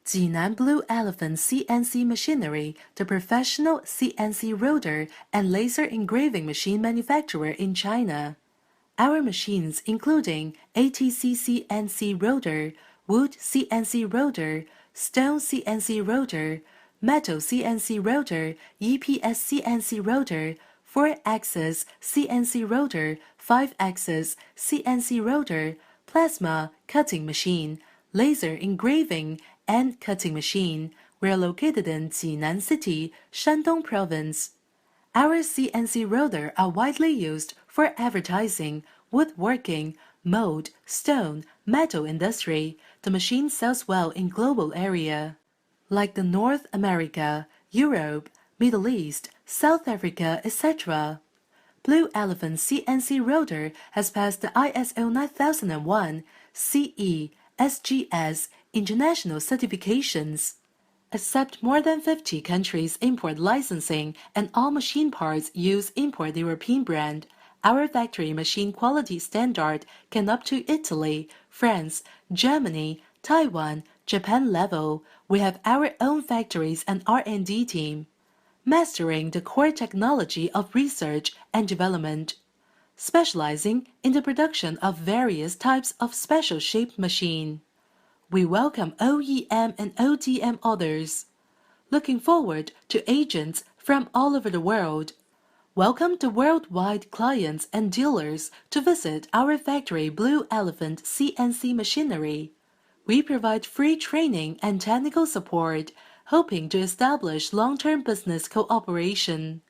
Jinan Blue Elephant CNC machinery, the professional CNC rotor and laser engraving machine manufacturer in China. Our machines including ATC CNC rotor, wood CNC rotor, stone CNC rotor, metal CNC rotor, EPS CNC rotor, 4-axis CNC rotor, 5-axis CNC rotor, plasma cutting machine, laser engraving and cutting machine. We are located in Jinan City, Shandong Province. Our CNC rotor are widely used for advertising, woodworking, mold, stone, metal industry. The machine sells well in global area, like the North America, Europe, Middle East, South Africa, etc. Blue Elephant CNC rotor has passed the ISO 9001, CE, SGS international certifications. Accept more than 50 countries import licensing and all machine parts use import European brand. Our factory machine quality standard can up to Italy, France, Germany, Taiwan, Japan level. We have our own factories and R&D team. Mastering the core technology of research and development. Specializing in the production of various types of special shaped machine. We welcome OEM and ODM orders. Looking forward to agents from all over the world. Welcome the worldwide clients and dealers to visit our factory Blue Elephant CNC machinery. We provide free training and technical support, hoping to establish long-term business cooperation.